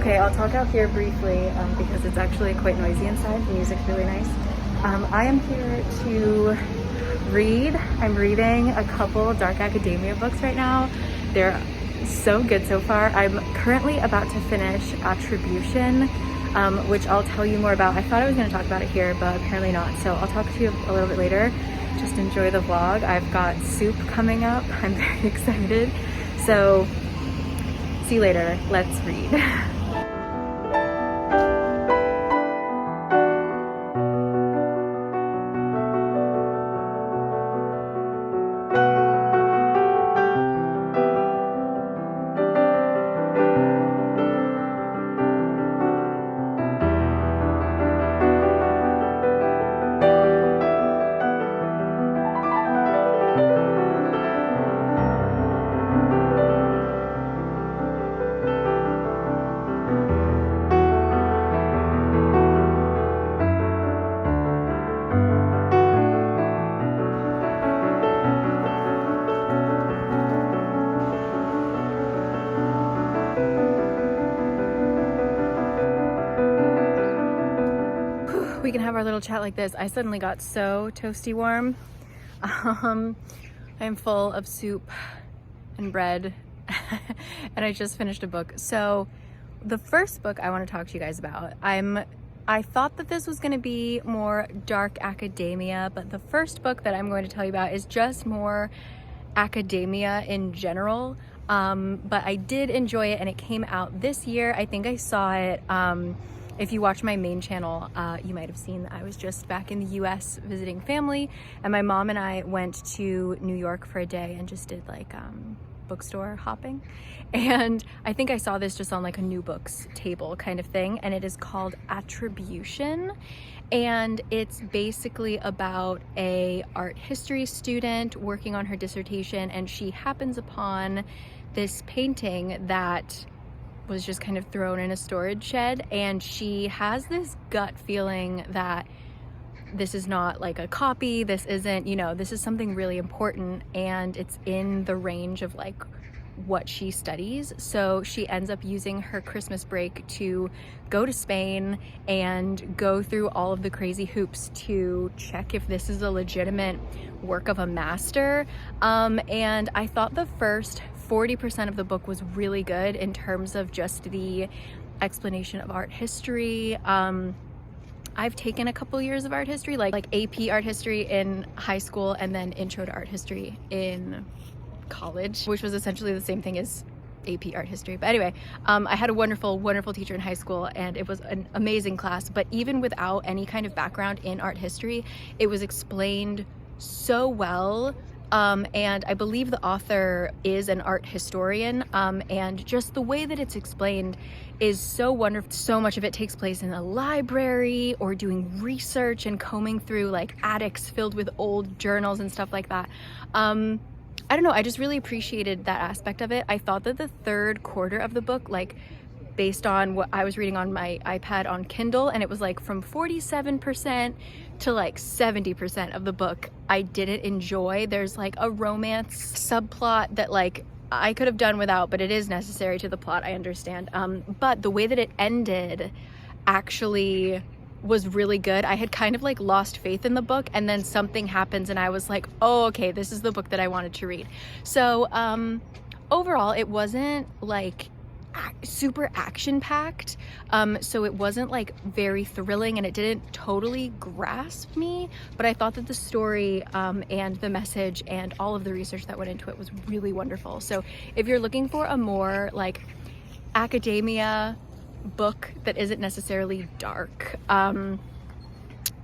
Okay, I'll talk out here briefly because it's actually quite noisy inside. The music's really nice. I am here to read. I'm reading a couple dark academia books right now. They're so good so far. I'm currently about to finish Attribution, which I'll tell you more about. I thought I was going to talk about it here, but apparently not. So I'll talk to you a little bit later. Just enjoy the vlog. I've got soup coming up. I'm very excited. So see you later. Let's read. We can have our little chat like this. I suddenly got so toasty warm. I'm full of soup and bread and I just finished a book. So the first book I want to talk to you guys about, I thought that this was going to be more dark academia, but the first book that I'm going to tell you about is just more academia in general. But I did enjoy it and it came out this year. I think I saw it if you watch my main channel, you might have seen that I was just back in the US visiting family, and my mom and I went to New York for a day and just did like bookstore hopping. And I think I saw this just on like a new books table kind of thing, and it is called Attribution. And it's basically about a art history student working on her dissertation, and she happens upon this painting that was just kind of thrown in a storage shed, and she has this gut feeling that this is not like a copy, this isn't, you know, this is something really important and it's in the range of like what she studies. So she ends up using her Christmas break to go to Spain and go through all of the crazy hoops to check if this is a legitimate work of a master. And I thought the first 40% of the book was really good in terms of just the explanation of art history. I've taken a couple years of art history, like AP art history in high school and then intro to art history in college, which was essentially the same thing as AP art history. But anyway, I had a wonderful teacher in high school and it was an amazing class. But even without any kind of background in art history, it was explained so well. And I believe the author is an art historian, and just the way that it's explained is so wonderful. So much of it takes place in a library or doing research and combing through like attics filled with old journals and stuff like that. I don't know, I just really appreciated that aspect of it. I thought that the third quarter of the book, like based on what I was reading on my iPad on Kindle, and it was like from 47% to like 70% of the book I didn't enjoy. There's like a romance subplot that like I could have done without, but it is necessary to the plot, I understand. But the way that it ended actually was really good. I had kind of like lost faith in the book, and then something happens and I was like, oh, okay, this is the book that I wanted to read. So overall, it wasn't like super action-packed, so it wasn't like very thrilling and it didn't totally grasp me, but I thought that the story and the message and all of the research that went into it was really wonderful. So if you're looking for a more like academia book that isn't necessarily dark,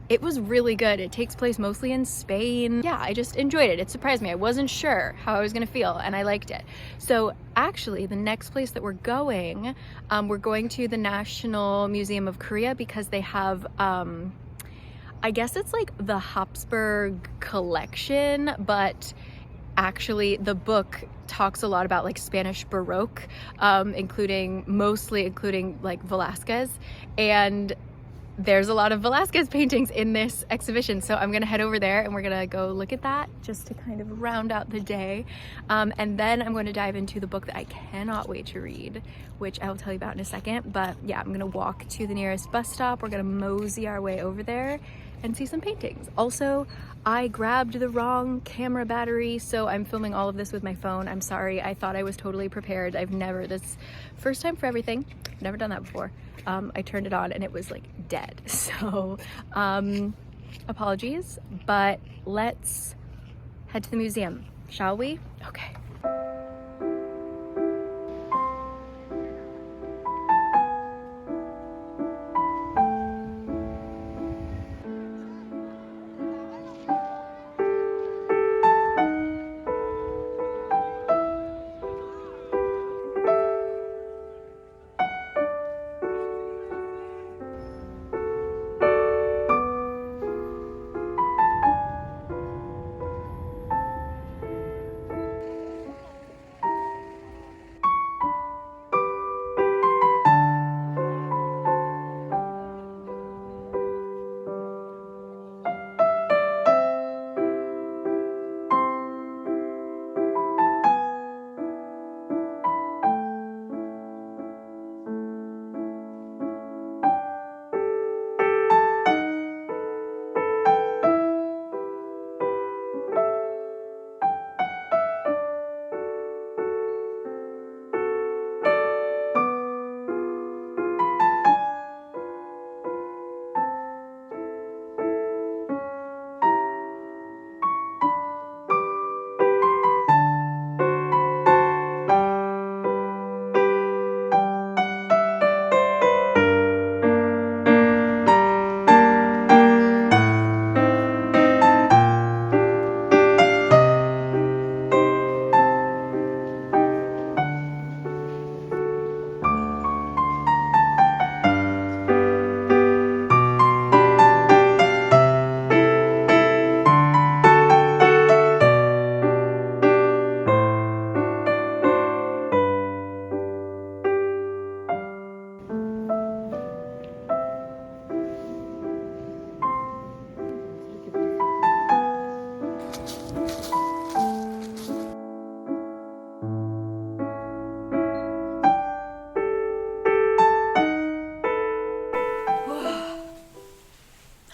it was really good. It takes place mostly in Spain. Yeah, I just enjoyed it. It surprised me. I wasn't sure how I was gonna feel and I liked it. So actually the next place that we're going to the National Museum of Korea because they have, I guess it's like the Habsburg collection, but actually the book talks a lot about like Spanish Baroque, including like Velázquez, and there's a lot of Velázquez paintings in this exhibition, so I'm gonna head over there and we're gonna go look at that just to kind of round out the day. And then I'm going to dive into the book that I cannot wait to read, which I will tell you about in a second. But yeah, I'm gonna walk to the nearest bus stop. We're gonna mosey our way over there and see some paintings. Also, I grabbed the wrong camera battery, so I'm filming all of this with my phone. I'm sorry, I thought I was totally prepared. This first time for everything. I've never done that before. I turned it on and it was like dead. So apologies, but let's head to the museum, shall we? Okay.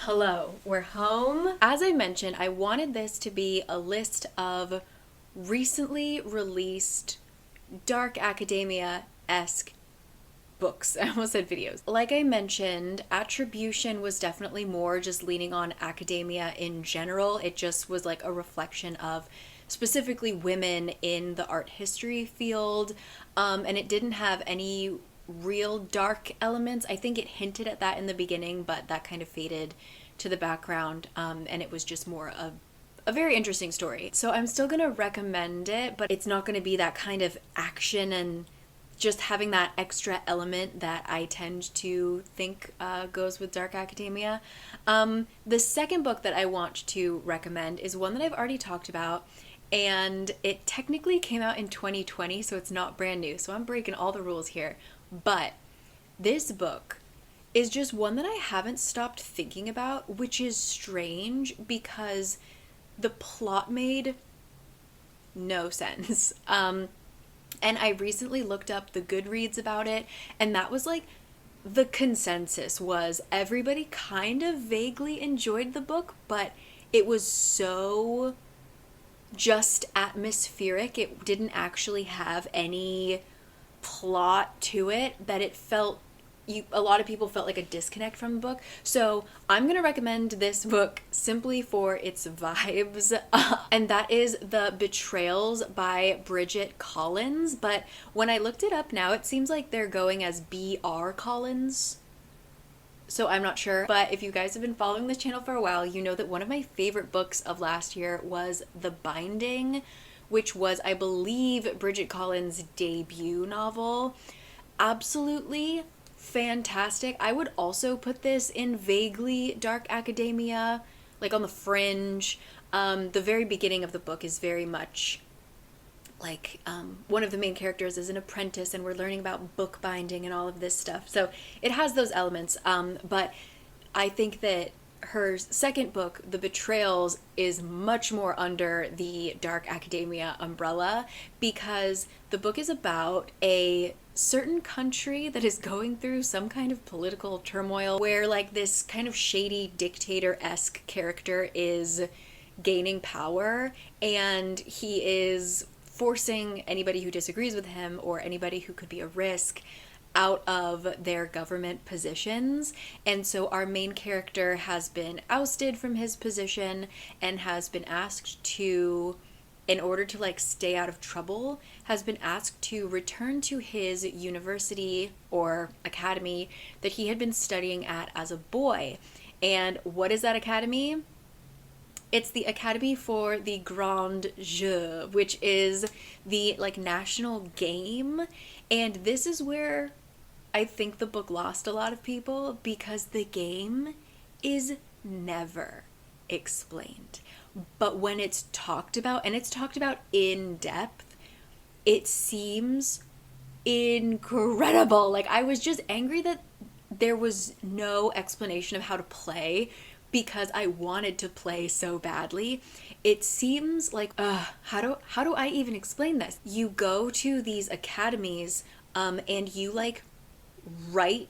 Hello, we're home. As I mentioned, I wanted this to be a list of recently released dark academia-esque books. I almost said videos. Like I mentioned, Attribution was definitely more just leaning on academia in general. It just was like a reflection of specifically women in the art history field, and it didn't have any real dark elements. I think it hinted at that in the beginning, but that kind of faded to the background, and it was just more of a very interesting story. So I'm still gonna recommend it, but it's not gonna be that kind of action and just having that extra element that I tend to think goes with dark academia. The second book that I want to recommend is one that I've already talked about, and it technically came out in 2020, so it's not brand new, so I'm breaking all the rules here. But this book is just one that I haven't stopped thinking about, which is strange because the plot made no sense. And I recently looked up the Goodreads about it, and that was like the consensus was everybody kind of vaguely enjoyed the book, but it was so just atmospheric. It didn't actually have any plot to it that it felt a lot of people felt like a disconnect from the book. So I'm gonna recommend this book simply for its vibes, and that is The Betrayals by Bridget Collins. But when I looked it up now, it seems like they're going as B.R. Collins, so I'm not sure. But if you guys have been following this channel for a while, you know that one of my favorite books of last year was The Binding, which was, I believe, Bridget Collins' debut novel. Absolutely fantastic. I would also put this in vaguely dark academia, like on the fringe. The very beginning of the book is very much like one of the main characters is an apprentice and we're learning about bookbinding and all of this stuff. So it has those elements, but I think that her second book, The Betrayals, is much more under the dark academia umbrella, because the book is about a certain country that is going through some kind of political turmoil where like this kind of shady dictator-esque character is gaining power, and he is forcing anybody who disagrees with him or anybody who could be a risk out of their government positions. And so our main character has been ousted from his position and has been asked to, in order to like stay out of trouble, has been asked to return to his university or academy that he had been studying at as a boy. And what is that academy? It's the Academy for the Grand Jeu, which is the like national game. And this is where I think the book lost a lot of people, because the game is never explained. But when it's talked about, and it's talked about in depth, it seems incredible. Like, I was just angry that there was no explanation of how to play, because I wanted to play so badly. It seems like, how do I even explain this? You go to these academies, and you like write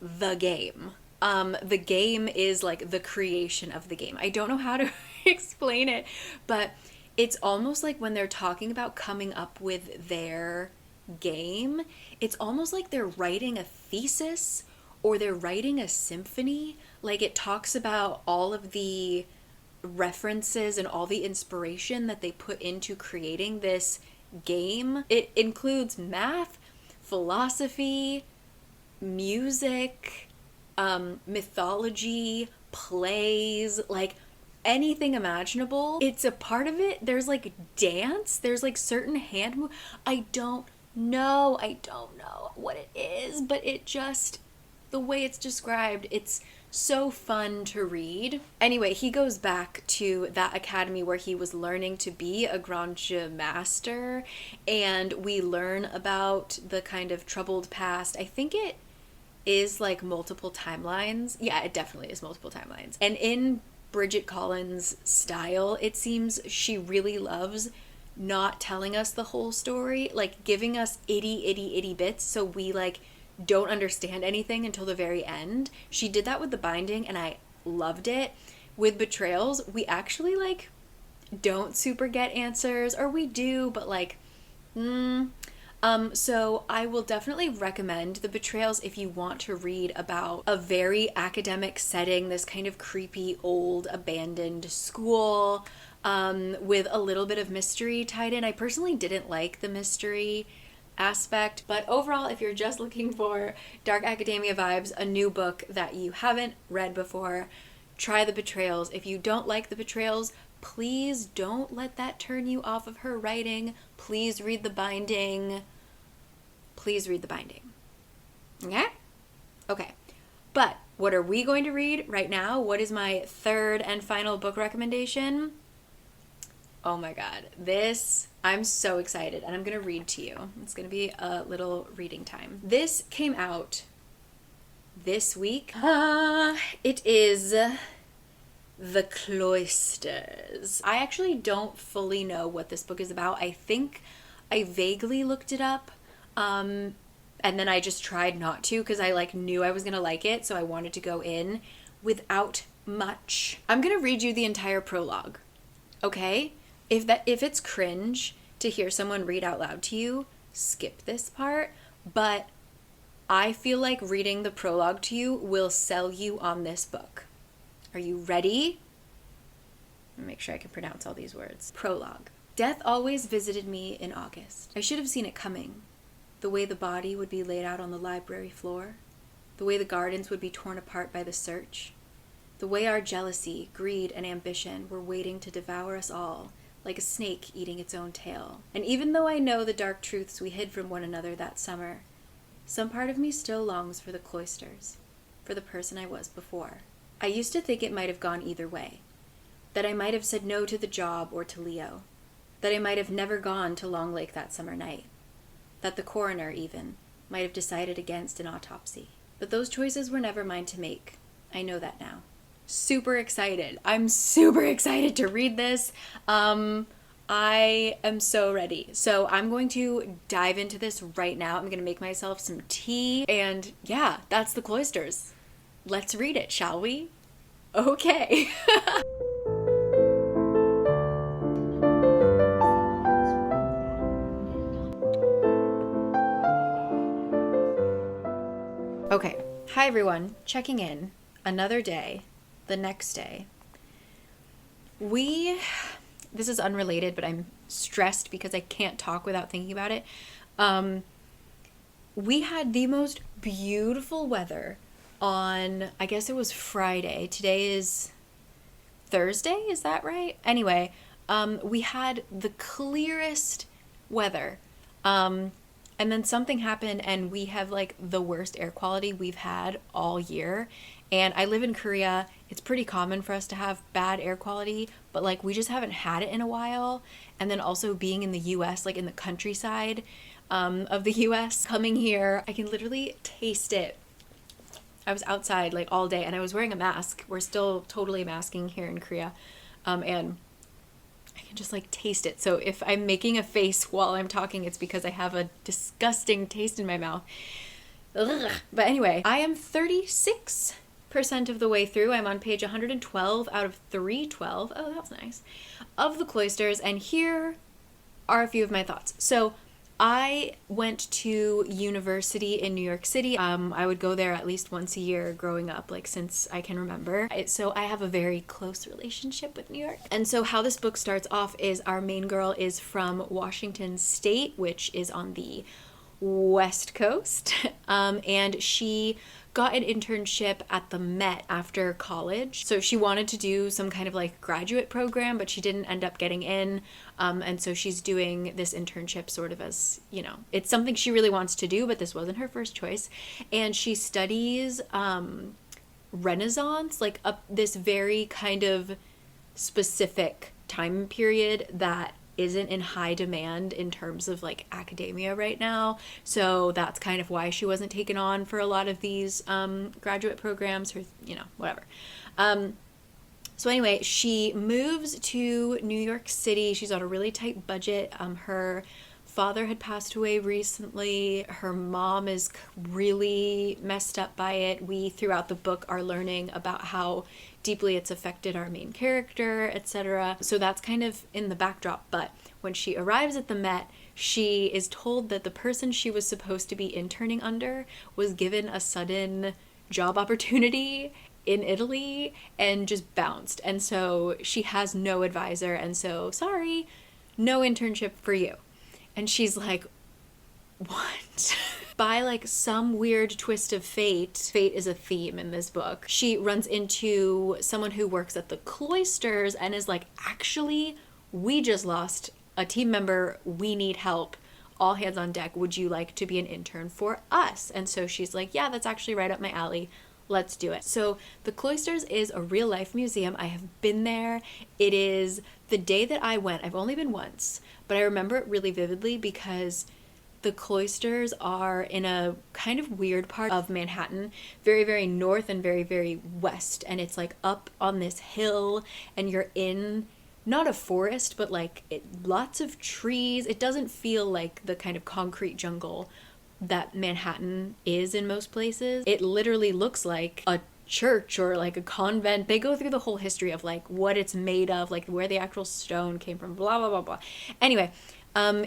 the game. The game is like the creation of the game. I don't know how to explain it, but it's almost like when they're talking about coming up with their game, it's almost like they're writing a thesis or they're writing a symphony. Like, it talks about all of the references and all the inspiration that they put into creating this game. It includes math, philosophy, music, mythology, plays, like anything imaginable. It's a part of it. There's like dance, there's like certain hand moves. I don't know what it is, but it just, the way it's described, it's so fun to read. Anyway, he goes back to that academy where he was learning to be a Grand Jeu master, and we learn about the kind of troubled past. I think it is like multiple timelines. Yeah, it definitely is multiple timelines. And in Bridget Collins' style, it seems she really loves not telling us the whole story, like giving us itty bits so we like don't understand anything until the very end. She did that with The Binding, and I loved it. With Betrayals, we actually like don't super get answers, or we do, but like so I will definitely recommend The Betrayals if you want to read about a very academic setting, this kind of creepy old abandoned school, with a little bit of mystery tied in. I personally didn't like the mystery aspect, but overall, if you're just looking for dark academia vibes, a new book that you haven't read before, try The Betrayals. If you don't like The Betrayals, please don't let that turn you off of her writing. Please read The Binding. Please read The Binding. Okay? Okay. But what are we going to read right now? What is my third and final book recommendation? Oh my god. This, I'm so excited, and I'm going to read to you. It's going to be a little reading time. This came out this week. It is The Cloisters. I actually don't fully know what this book is about. I think I vaguely looked it up, and then I just tried not to because I like knew I was going to like it, so I wanted to go in without much. I'm going to read you the entire prologue, okay? If it's cringe to hear someone read out loud to you, skip this part, but I feel like reading the prologue to you will sell you on this book. Are you ready? Let me make sure I can pronounce all these words. Prologue. Death always visited me in August. I should have seen it coming. The way the body would be laid out on the library floor. The way the gardens would be torn apart by the search. The way our jealousy, greed, and ambition were waiting to devour us all, like a snake eating its own tail. And even though I know the dark truths we hid from one another that summer, some part of me still longs for the Cloisters, for the person I was before. I used to think it might have gone either way, that I might have said no to the job or to Leo, that I might have never gone to Long Lake that summer night, that the coroner, even, might have decided against an autopsy. But those choices were never mine to make. I know that now. Super excited. I'm super excited to read this. I am so ready. So I'm going to dive into this right now. I'm going to make myself some tea. And yeah, that's The Cloisters. Let's read it, shall we? Okay. Okay. Hi everyone. Checking in. Another day. The next day. This is unrelated, but I'm stressed because I can't talk without thinking about it. We had the most beautiful weather on, I guess it was Friday. Today is Thursday, is that right? Anyway, we had the clearest weather. And then something happened and we have like the worst air quality we've had all year. And I live in Korea. It's pretty common for us to have bad air quality, but like we just haven't had it in a while. And then also being in the US, like in the countryside of the US, coming here, I can literally taste it. I was outside like all day and I was wearing a mask. We're still totally masking here in Korea. And I can just like taste it. So if I'm making a face while I'm talking, it's because I have a disgusting taste in my mouth. Ugh. But anyway, I am 36% of the way through. I'm on page 112 out of 312. Oh, that's nice. Of The Cloisters, and here are a few of my thoughts. So I went to university in New York City. I would go there at least once a year growing up, like since I can remember. So I have a very close relationship with New York. And so how this book starts off is our main girl is from Washington State, which is on the West Coast. And she got an internship at the Met after college. So she wanted to do some kind of like graduate program, but she didn't end up getting in. And so she's doing this internship sort of as, you know, it's something she really wants to do, but this wasn't her first choice. And she studies Renaissance, like this very kind of specific time period that isn't in high demand in terms of like academia right now. So that's kind of why she wasn't taken on for a lot of these graduate programs or, you know, whatever. So anyway, she moves to New York City. She's on a really tight budget. Her father had passed away recently. Her mom is really messed up by it. We, throughout the book, are learning about how deeply it's affected our main character, etc. So that's kind of in the backdrop. But when she arrives at the Met, she is told that the person she was supposed to be interning under was given a sudden job opportunity in Italy and just bounced. And so she has no advisor. And so, sorry, no internship for you. And she's like, what? By like some weird twist of fate is a theme in this book, she runs into someone who works at the Cloisters and is like, actually, we just lost a team member. We need help. All hands on deck. Would you like to be an intern for us? And so she's like, yeah, that's actually right up my alley. Let's do it. So the Cloisters is a real life museum. I have been there. It is the day that I went. I've only been once, but I remember it really vividly because the Cloisters are in a kind of weird part of Manhattan, very, very north and very, very west. And it's like up on this hill and you're in not a forest, but like lots of trees. It doesn't feel like the kind of concrete jungle that Manhattan is in most places. It literally looks like a church or like a convent. They go through the whole history of like what it's made of, like where the actual stone came from, blah, blah, blah, blah. Anyway,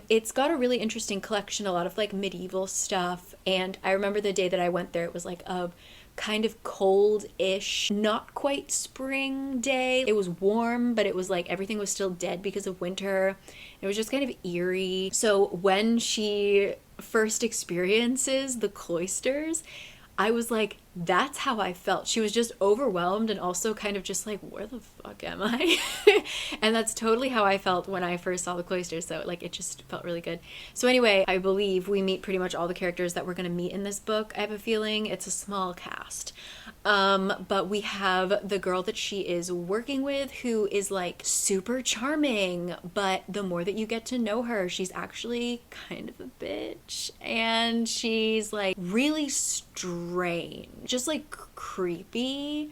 it's got a really interesting collection, a lot of like medieval stuff. And I remember the day that I went there, it was like a kind of cold-ish, not quite spring day. It was warm, but it was like everything was still dead because of winter. It was just kind of eerie. So when she first experiences the Cloisters, I was like, that's how I felt. She was just overwhelmed and also kind of just like, where the fuck am I? And that's totally how I felt when I first saw the Cloisters. So like, it just felt really good. So anyway, I believe we meet pretty much all the characters that we're going to meet in this book. I have a feeling it's a small cast. But we have the girl that she is working with who is like super charming, but the more that you get to know her, she's actually kind of a bitch and she's like really strange. just like creepy,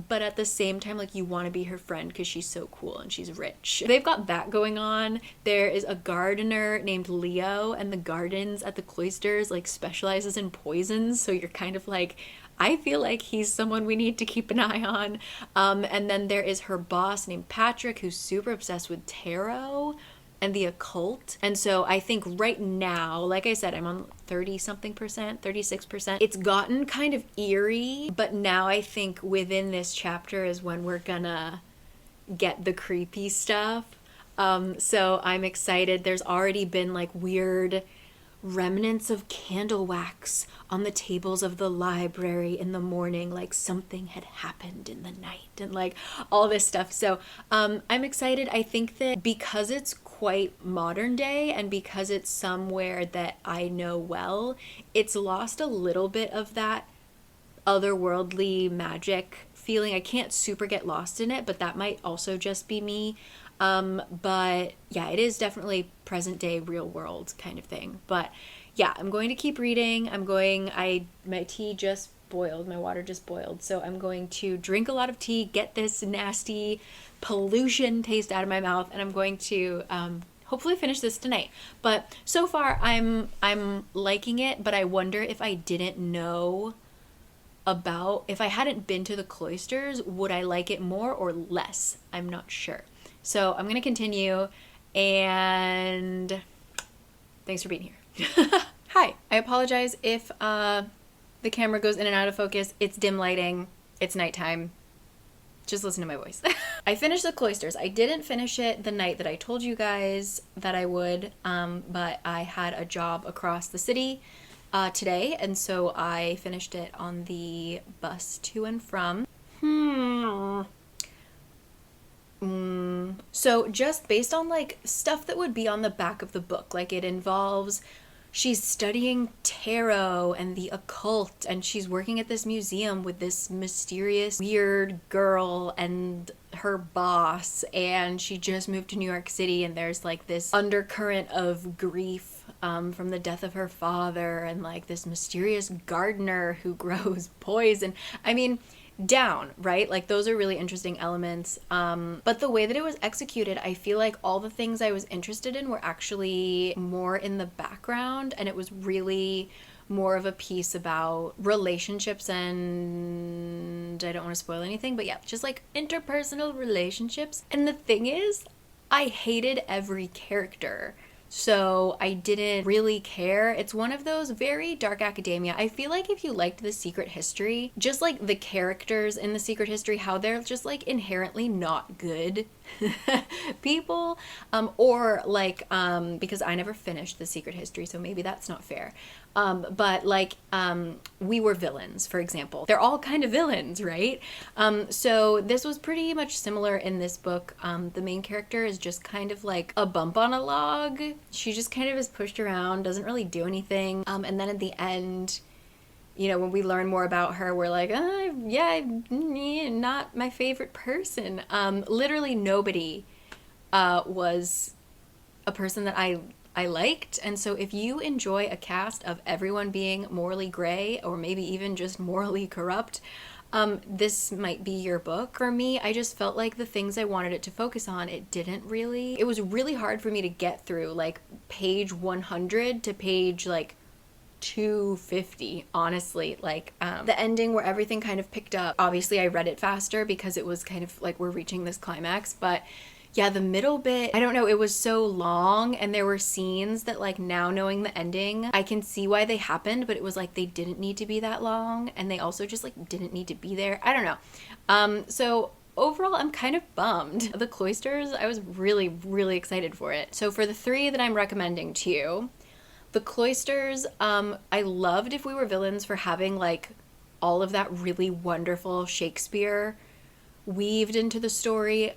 but at the same time, like, you want to be her friend because she's so cool and she's rich. They've got that going on. There is a gardener named Leo, and the gardens at the Cloisters like specializes in poisons, so you're kind of like, I feel like he's someone we need to keep an eye on. And then there is her boss named Patrick, who's super obsessed with tarot and the occult. And so I think right now, like I said, I'm on 30 something percent, 36%. It's gotten kind of eerie, but now I think within this chapter is when we're gonna get the creepy stuff. So I'm excited. There's already been like weird remnants of candle wax on the tables of the library in the morning, like something had happened in the night, and like all this stuff. So I'm excited. I think that because it's quite modern day and because it's somewhere that I know well, it's lost a little bit of that otherworldly magic feeling. I can't super get lost in it, but that might also just be me. But yeah, it is definitely present day, real world kind of thing. But yeah, I'm going to keep reading. My tea just boiled, my water just boiled. So I'm going to drink a lot of tea, get this nasty pollution taste out of my mouth, and I'm going to, hopefully finish this tonight. But so far I'm liking it, but I wonder if I didn't know about, if I hadn't been to the Cloisters, would I like it more or less? I'm not sure. So I'm going to continue, and thanks for being here. Hi, I apologize if the camera goes in and out of focus. It's dim lighting. It's nighttime. Just listen to my voice. I finished the Cloisters. I didn't finish it the night that I told you guys that I would, but I had a job across the city today, and so I finished it on the bus to and from. So just based on like stuff that would be on the back of the book, like it involves, she's studying tarot and the occult, and she's working at this museum with this mysterious weird girl and her boss, and she just moved to New York City, and there's like this undercurrent of grief from the death of her father, and like this mysterious gardener who grows poison. I mean, down, right? Like those are really interesting elements. But the way that it was executed, I feel like all the things I was interested in were actually more in the background, and it was really more of a piece about relationships, and I don't want to spoil anything, but yeah, just like interpersonal relationships. And the thing is, I hated every character. So I didn't really care. It's one of those very dark academia. I feel like if you liked The Secret History, just like the characters in The Secret History, how they're just like inherently not good people, or like, because I never finished The Secret History, so maybe that's not fair. But like, We Were Villains, for example. They're all kind of villains, right? So this was pretty much similar in this book. The main character is just kind of like a bump on a log. She just kind of is pushed around, doesn't really do anything. And then at the end, you know, when we learn more about her, we're like, yeah, not my favorite person. Literally nobody was a person that I liked. And so if you enjoy a cast of everyone being morally gray, or maybe even just morally corrupt, this might be your book. For me, I just felt like the things I wanted it to focus on, it was really hard for me to get through, like page 100 to page like 250, honestly. Like the ending where everything kind of picked up, obviously I read it faster because it was kind of like we're reaching this climax, but yeah, the middle bit, I don't know, it was so long, and there were scenes that like now knowing the ending, I can see why they happened, but it was like they didn't need to be that long, and they also just like didn't need to be there. I don't know. So overall, I'm kind of bummed. The Cloisters, I was really, really excited for it. So for the 3 that I'm recommending to you, The Cloisters, I loved If We Were Villains for having like all of that really wonderful Shakespeare weaved into the story.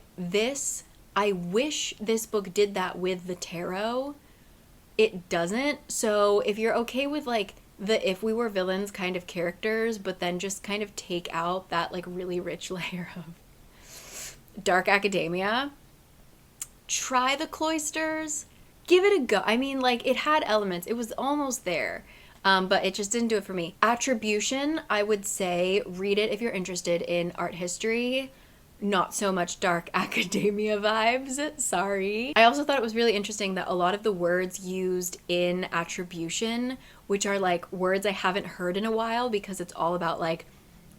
I wish this book did that with the tarot. It doesn't. So if you're okay with like the If We Were Villains kind of characters, but then just kind of take out that like really rich layer of dark academia, try The Cloisters. Give it a go. I mean, like, it had elements. It was almost there. but it just didn't do it for me. Attribution, I would say read it if you're interested in art history. Not so much dark academia vibes, sorry. I also thought it was really interesting that a lot of the words used in Attribution, which are like words I haven't heard in a while because it's all about like,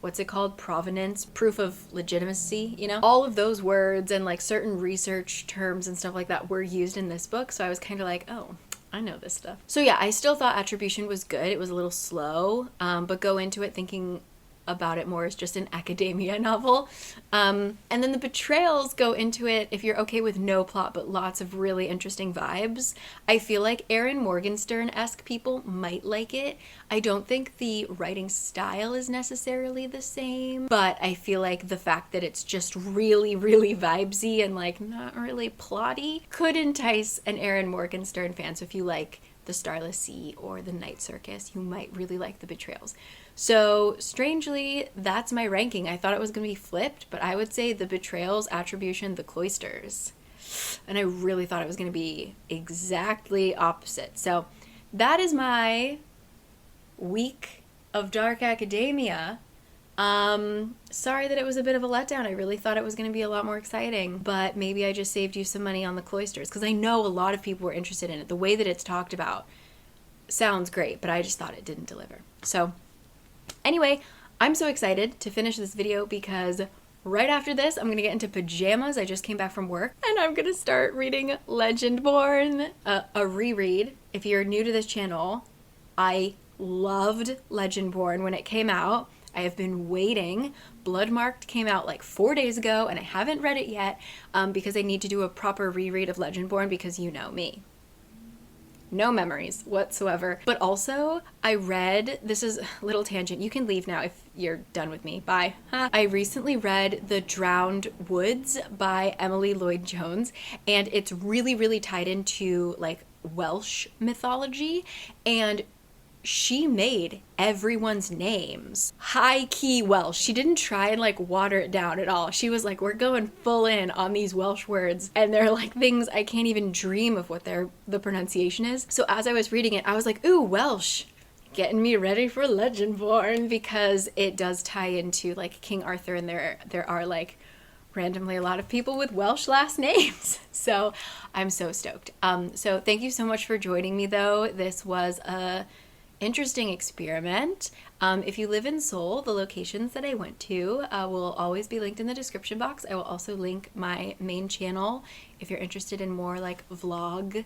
what's it called? Provenance, proof of legitimacy, you know? All of those words and like certain research terms and stuff like that were used in this book. So I was kind of like, oh, I know this stuff. So yeah, I still thought Attribution was good. It was a little slow, but go into it thinking about it more as just an academia novel. And then the Betrayals go into it if you're okay with no plot but lots of really interesting vibes. I feel like Erin Morgenstern-esque people might like it. I don't think the writing style is necessarily the same, but I feel like the fact that it's just really, really vibesy and like not really plotty could entice an Erin Morgenstern fan. So if you like The Starless Sea or The Night Circus, you might really like the Betrayals. So strangely, that's my ranking. I thought it was going to be flipped, but I would say the Betrayals, Attribution, the Cloisters. And I really thought it was going to be exactly opposite. So that is my week of dark academia. Sorry that it was a bit of a letdown. I really thought it was going to be a lot more exciting, but maybe I just saved you some money on the Cloisters because I know a lot of people were interested in it. The way that it's talked about sounds great, but I just thought it didn't deliver. So anyway, I'm so excited to finish this video because right after this, I'm going to get into pajamas. I just came back from work and I'm going to start reading Legendborn, a reread. If you're new to this channel, I loved Legendborn when it came out. I have been waiting. Bloodmarked came out like 4 days ago and I haven't read it yet because I need to do a proper reread of Legendborn because you know me. No memories whatsoever. But also, I read, this is a little tangent, you can leave now if you're done with me, bye. I recently read The Drowned Woods by Emily Lloyd-Jones, and it's really, really tied into like Welsh mythology, and she made everyone's names high-key Welsh. She didn't try and like water it down at all. She was like, we're going full in on these Welsh words, and they're like things I can't even dream of what the pronunciation is. So as I was reading it, I was like, ooh, Welsh, getting me ready for Legendborn, because it does tie into like King Arthur, and there are like randomly a lot of people with Welsh last names. So I'm so stoked. So thank you so much for joining me though. This was a interesting experiment. If you live in Seoul, the locations that I went to will always be linked in the description box. I will also link my main channel if you're interested in more like vlog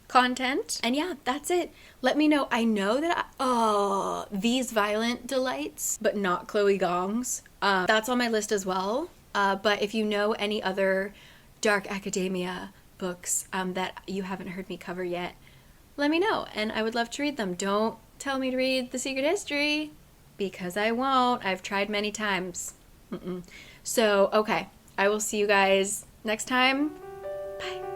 content. And yeah, that's it. Let me know. I know that These Violent Delights, but not Chloe Gong's. That's on my list as well. But if you know any other dark academia books that you haven't heard me cover yet, let me know and I would love to read them. Don't tell me to read The Secret History because I won't. I've tried many times. So, okay. I will see you guys next time. Bye.